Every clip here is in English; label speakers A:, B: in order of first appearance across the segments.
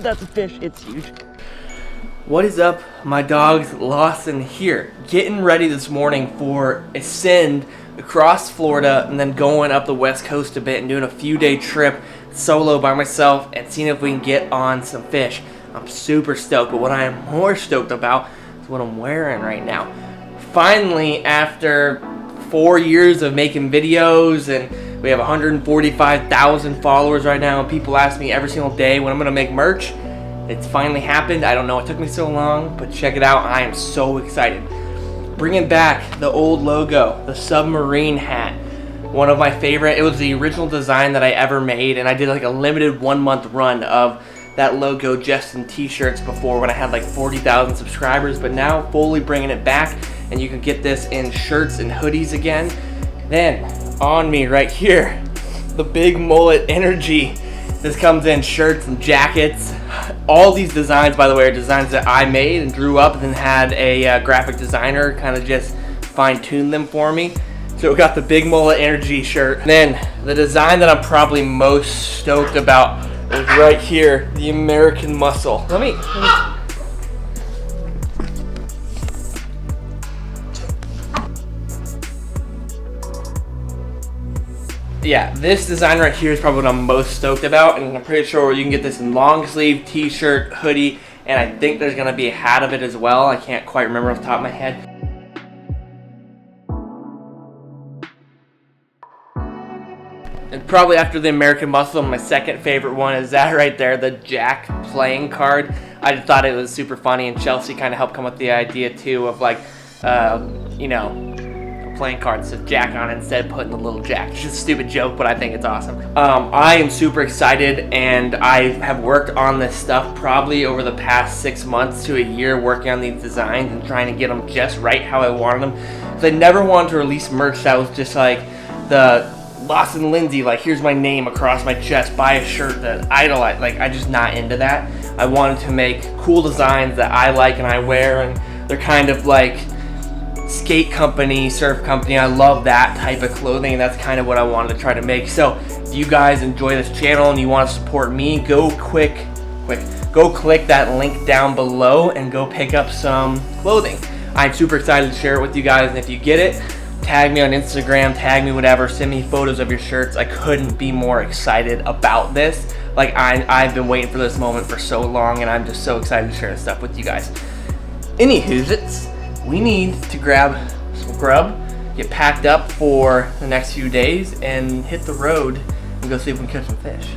A: that that's a fish. It's huge. What is up, my dogs? Lawson here, getting ready this morning for a send across Florida and then going up the west coast a bit and doing a few-day trip solo by myself and seeing if we can get on some fish. I'm super stoked, but what I am more stoked about is what I'm wearing right now. Finally, after 4 years of making videos, and we have 145,000 followers right now, and people ask me every single day when I'm gonna make merch. It's finally happened. I don't know it took me so long, but check it out. I am so excited. Bringing back the old logo, the submarine hat. One of my favorite. It was the original design that I ever made, and I did like a limited 1 month run of that logo just in t-shirts before when I had like 40,000 subscribers, but now fully bringing it back, and you can get this in shirts and hoodies again. Then on me right here, the Big Mullet Energy. This comes in shirts and jackets. All these designs, by the way, are designs that I made and drew up and then had a graphic designer kind of just fine-tune them for me. So we got the Big Mullet Energy shirt. Then the design that I'm probably most stoked about is right here, the American Muscle. Let me yeah, this design right here is probably what I'm most stoked about, and I'm pretty sure you can get this in long sleeve, t-shirt, hoodie, and I think there's gonna be a hat of it as well. I can't quite remember off the top of my head. And probably after the American Muscle, my second favorite one is that right there, the Jack playing card. I just thought it was super funny, and Chelsea kind of helped come up with the idea too of like, you know, playing card that says Jack on it instead of putting the little Jack. It's just a stupid joke, but I think it's awesome. I am super excited, and I have worked on this stuff probably over the past 6 months to a year, working on these designs and trying to get them just right how I wanted them. Because I never wanted to release merch that was just like the Lawson Lindsay, like here's my name across my chest, buy a shirt that I idolize. Like, I'm just not into that. I wanted to make cool designs that I like and I wear, and they're kind of like skate company, surf company. I love that type of clothing, and that's kind of what I wanted to try to make. So if you guys enjoy this channel and you want to support me, go click that link down below and go pick up some clothing. I'm super excited to share it with you guys, and if you get it, tag me on Instagram, tag me whatever, send me photos of your shirts. I couldn't be more excited about this. Like, I've been waiting for this moment for so long, and I'm just so excited to share this stuff with you guys. Anywho, we need to grab some grub, get packed up for the next few days, and hit the road and go see if we can catch some fish.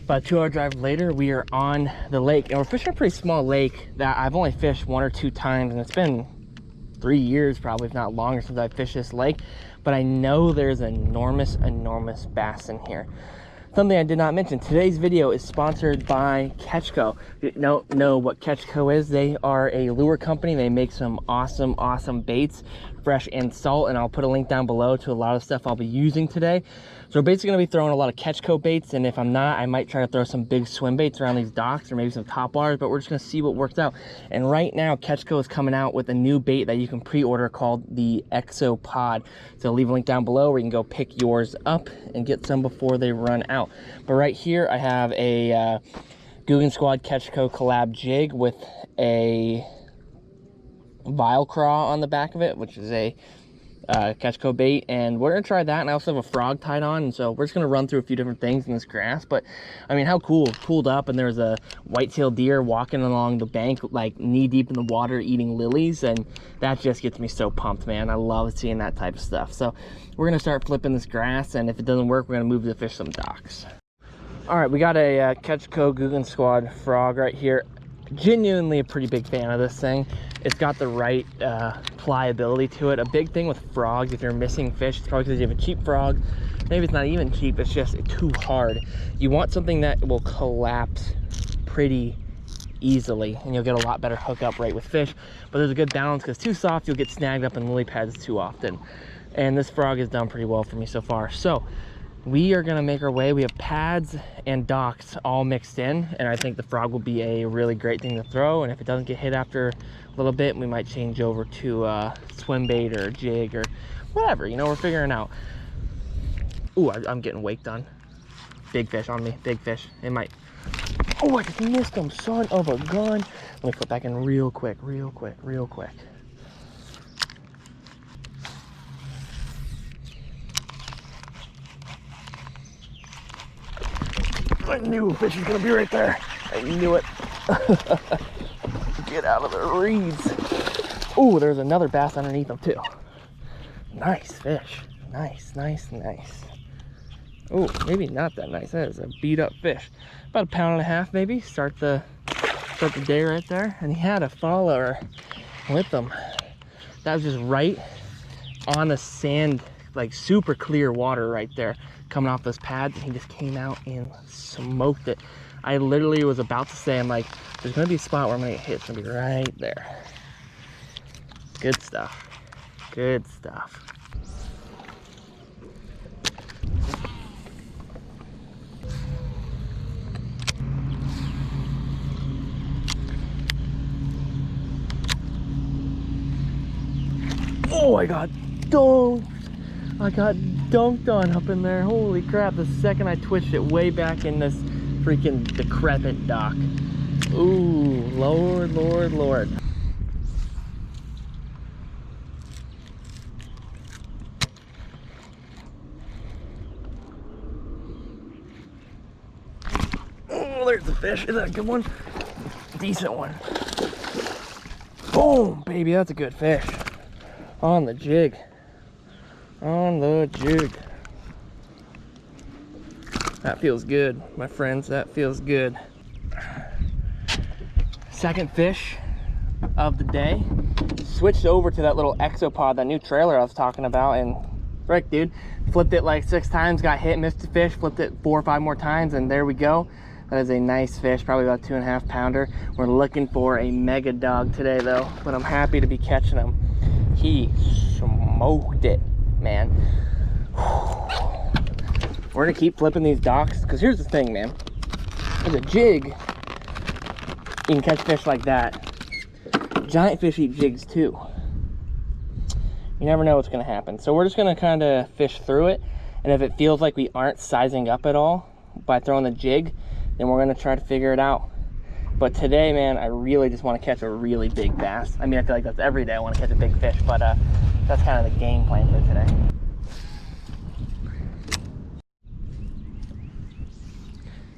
A: About a 2-hour drive later, we are on the lake, and we're fishing a pretty small lake that I've only fished 1 or 2 times, and it's been 3 years probably, if not longer, since I fished this lake. But I know there's enormous bass in here. Something I did not mention, today's video is sponsored by Catchco. If you don't know what Catchco is, they are a lure company. They make some awesome baits, fresh and salt, and I'll put a link down below to a lot of stuff I'll be using today. So we're basically going to be throwing a lot of Catchco baits, and if I'm not, I might try to throw some big swim baits around these docks, or maybe some topwaters, but we're just going to see what works out. And right now, Catchco is coming out with a new bait that you can pre-order called the Exo Pod. So I'll leave a link down below where you can go pick yours up and get some before they run out. But right here, I have a Guggen Squad Catchco collab jig with a Vile Craw on the back of it, which is a Catchco bait, and we're gonna try that. And I also have a frog tied on, and so we're just gonna run through a few different things in this grass. But I mean, how cool, pulled up, and there's a white-tailed deer walking along the bank like knee deep in the water eating lilies, and that just gets me so pumped, man. I love seeing that type of stuff. So we're gonna start flipping this grass, and if it doesn't work, we're gonna move to fish some docks. All right, we got a Catchco Guggen Squad frog right here. Genuinely a pretty big fan of this thing. It's got the right pliability to it. A big thing with frogs, if you're missing fish, it's probably because you have a cheap frog. Maybe it's not even cheap, it's just too hard. You want something that will collapse pretty easily, and you'll get a lot better hookup rate with fish. But there's a good balance, because too soft, you'll get snagged up in lily pads too often. And this frog has done pretty well for me so far. So we are gonna make our way. We have pads and docks all mixed in, and I think the frog will be a really great thing to throw. And if it doesn't get hit after a little bit, we might change over to swim bait or jig or whatever, you know, we're figuring out. Ooh, I'm getting waked on. Big fish on me, big fish. It might, oh, I just missed him, son of a gun. Let me flip back in real quick, real quick, real quick. I knew a fish was gonna be right there. I knew it. Get out of the reeds. Oh, there's another bass underneath them too. Nice fish. Nice, nice, nice. Oh, maybe not that nice. That is a beat up fish. About 1.5 pounds maybe. Start the day right there. And he had a follower with him. That was just right on the sand, like super clear water right there, coming off those pads, and he just came out and smoked it. I literally was about to say, I'm like, there's gonna be a spot where I'm gonna get hit. It's gonna be right there. Good stuff. Good stuff. Oh, I got dunked. I got dunked on up in there. Holy crap, the second I twitched it way back in this freaking decrepit dock. Ooh, Lord, Lord, Lord. Oh, there's the fish. Is that a good one? Decent one. Boom, baby, that's a good fish. On the jig. On the jig. That feels good, my friends. That feels good. Second fish of the day. Switched over to that little exopod, that new trailer I was talking about, and frick, dude, flipped it like 6 times, got hit, missed the fish, flipped it 4 or 5 more times, and there we go. That is a nice fish, probably about 2.5 pounder. We're looking for a mega dog today though, but I'm happy to be catching him. He smoked it, man. We're gonna keep flipping these docks, because here's the thing, man. With a jig, you can catch fish like that. Giant fish eat jigs too. You never know what's gonna happen. So we're just gonna kind of fish through it, and if it feels like we aren't sizing up at all by throwing the jig, then we're gonna try to figure it out. But today, man, I really just want to catch a really big bass. I mean, I feel like that's every day I want to catch a big fish, but that's kind of the game plan for today.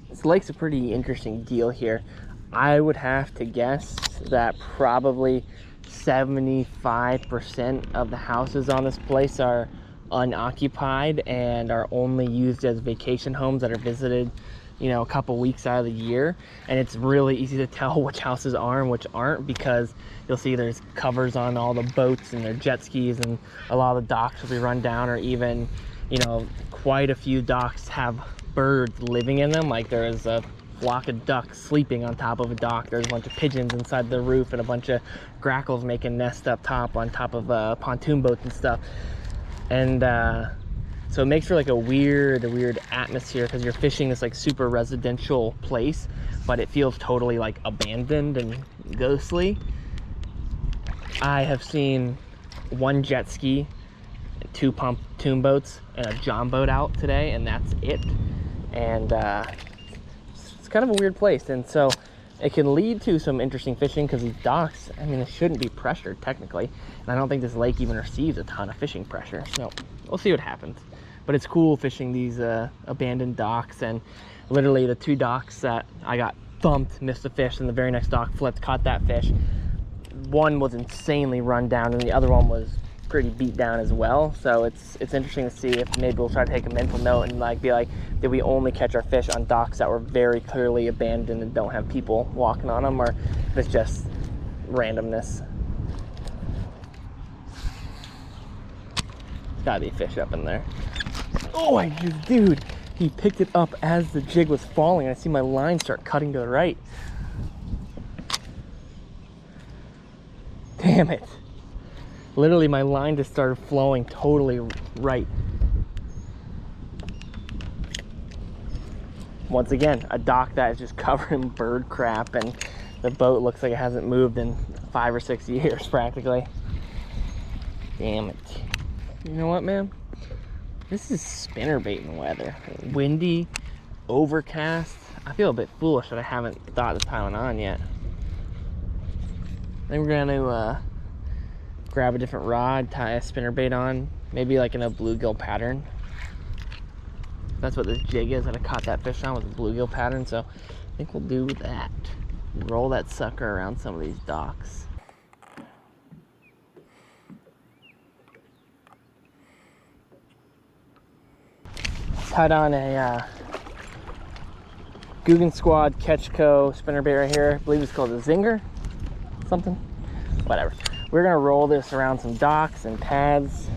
A: This lake's a pretty interesting deal here. I would have to guess that probably 75% of the houses on this place are unoccupied and are only used as vacation homes that are visited, you know, a couple weeks out of the year. And it's really easy to tell which houses are and which aren't, because you'll see there's covers on all the boats and their jet skis, and a lot of the docks will be run down, or even, you know, quite a few docks have birds living in them. Like there is a flock of ducks sleeping on top of a dock. There's a bunch of pigeons inside the roof, and a bunch of grackles making nests up top on top of pontoon boats and stuff. And so it makes for like a weird atmosphere, because you're fishing this like super residential place, but it feels totally like abandoned and ghostly. I have seen 1 jet ski, 2 pontoon boats, and a john boat out today, and that's it. And it's kind of a weird place, and so it can lead to some interesting fishing, because these docks, I mean, they shouldn't be pressured technically, and I don't think this lake even receives a ton of fishing pressure, so we'll see what happens. But it's cool fishing these abandoned docks, and literally the 2 docks that I got thumped, missed a fish, and the very next dock flipped, caught that fish. One was insanely run down, and the other one was pretty beat down as well. So it's interesting to see if maybe we'll try to take a mental note and like be like, did we only catch our fish on docks that were very clearly abandoned and don't have people walking on them, or if it's just randomness. Gotta be a fish up in there. Oh, dude, he picked it up as the jig was falling. I see my line start cutting to the right. Damn it. Literally, my line just started flowing totally right. once again, a dock that is just covered in bird crap, and the boat looks like it hasn't moved in 5 or 6 years practically. Damn it. You know what, man? This is spinnerbaiting weather. Windy, overcast. I feel a bit foolish that I haven't thought of piling on yet. I think we're gonna grab a different rod, tie a spinnerbait on, maybe like in a bluegill pattern. That's what this jig is that I caught that fish on, with a bluegill pattern. So I think we'll do that. Roll that sucker around some of these docks. Tied on a Guggen Squad Ketchco spinnerbait right here. I believe it's called a Zinger, something, whatever. We're gonna roll this around some docks and pads.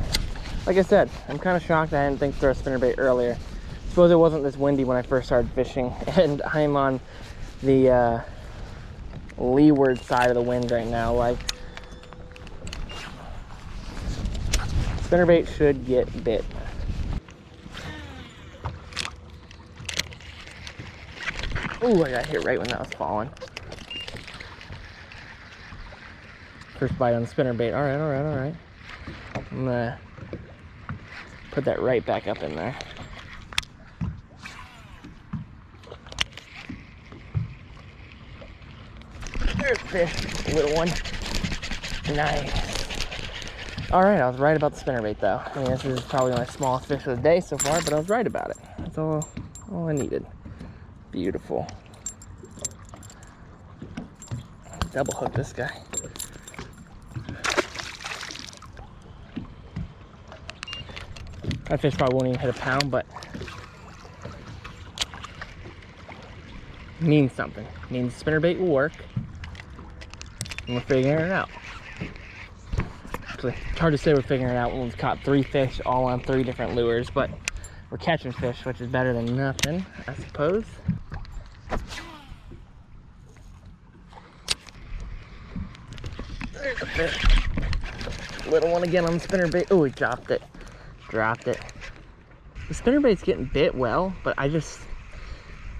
A: Like I said, I'm kind of shocked I didn't think to throw a spinnerbait earlier. Suppose it wasn't this windy when I first started fishing, and I'm on the leeward side of the wind right now. Like, spinnerbait should get bit. Ooh, I got hit right when that was falling. First bite on the spinnerbait. All right, all right, all right. I'm gonna put that right back up in there. There's a fish, a little one. Nice. All right, I was right about the spinnerbait though. I mean, this is probably my smallest fish of the day so far, but I was right about it. That's all I needed. Beautiful. Double hook this guy. That fish probably won't even hit a pound, but it means something. It means spinnerbait will work, and we're figuring it out. Actually, it's hard to say we're figuring it out when we've caught 3 fish all on 3 different lures, but we're catching fish, which is better than nothing, I suppose. There's a fish. Little one again on the spinnerbait. Oh, he dropped it. Dropped it. The spinnerbait's getting bit well, but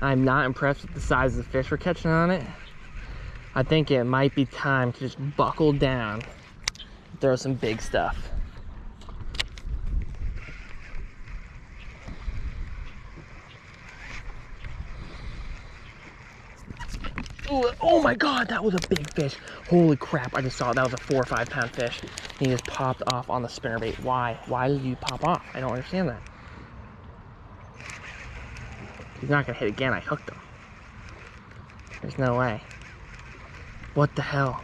A: I'm not impressed with the size of the fish we're catching on it. I think it might be time to just buckle down and throw some big stuff. Ooh, oh my God, that was a big fish. Holy crap, I just saw it. That was a 4 or 5 pound fish. He just popped off on the spinnerbait. Why? Why did you pop off? I don't understand that. He's not gonna hit again. I hooked him. There's no way. What the hell?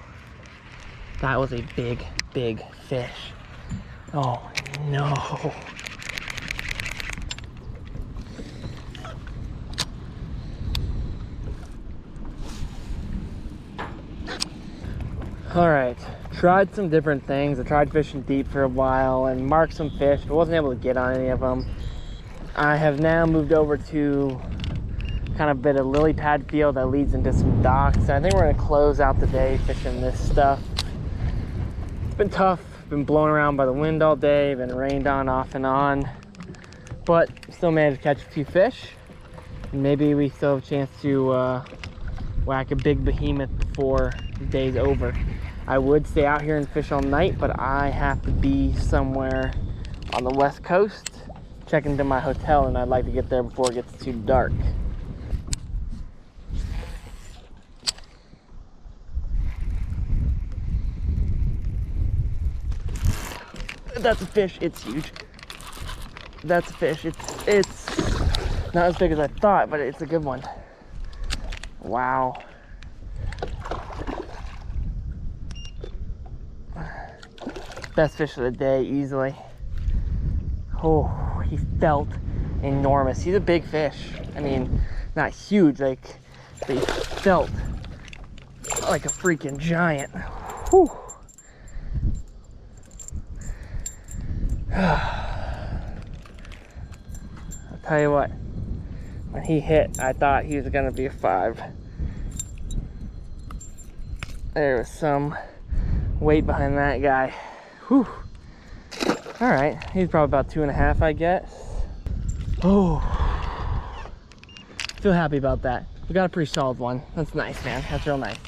A: That was a big, big fish. Oh no. All right, tried some different things. I tried fishing deep for a while and marked some fish, but wasn't able to get on any of them. I have now moved over to kind of a bit of lily pad field that leads into some docks. I think we're gonna close out the day fishing this stuff. It's been tough, been blown around by the wind all day, been rained on off and on, but still managed to catch a few fish. Maybe we still have a chance to whack a big behemoth before the day's over. I would stay out here and fish all night, but I have to be somewhere on the west coast, check into my hotel, and I'd like to get there before it gets too dark. That's a fish. It's huge. That's a fish. It's not as big as I thought, but it's a good one. Wow. Best fish of the day, easily. Oh, he felt enormous. He's a big fish. I mean, not huge, like, but he felt like a freaking giant. Whew. I'll tell you what, when he hit, I thought he was gonna be a 5. There was some weight behind that guy. Whew. All right, he's probably about 2.5, I guess. Oh, Feel happy about that. We got a pretty solid one. That's nice, man. That's real nice.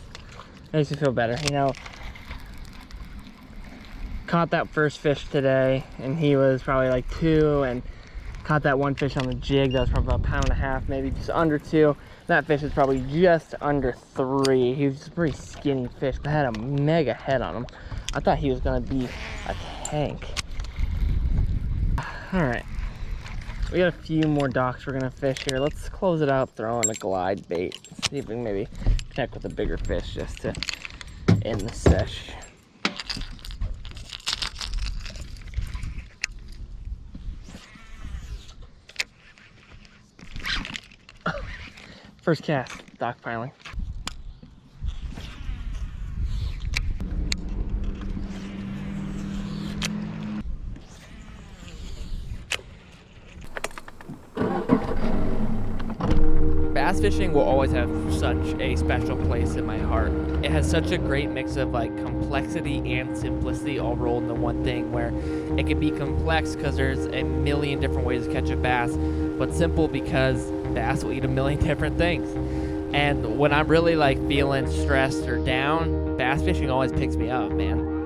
A: Makes me feel better. You know, caught that first fish today, and he was probably like 2, and caught that one fish on the jig that was probably about 1.5 pounds, maybe just under 2. That fish is probably just under 3. He was a pretty skinny fish, but had a mega head on him. I thought he was gonna be a tank. All right, we got a few more docks we're gonna fish here. Let's close it out, throw in a glide bait. See if we can maybe connect with a bigger fish just to end the sesh. First cast, dock piling. Bass fishing will always have such a special place in my heart. It has such a great mix of like complexity and simplicity all rolled into one thing, where it can be complex because there's a million different ways to catch a bass, but simple because bass will eat a million different things. And when I'm really like feeling stressed or down, bass fishing always picks me up, man.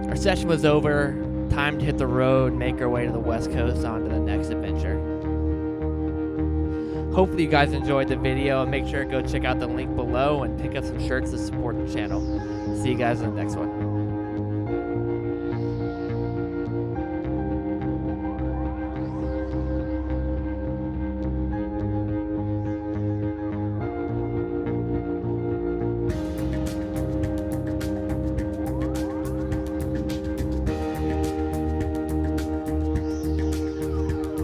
A: Our session was over. Time to hit the road, make our way to the West Coast on to the next adventure. Hopefully you guys enjoyed the video, and make sure to go check out the link below and pick up some shirts to support the channel. See you guys in the next one.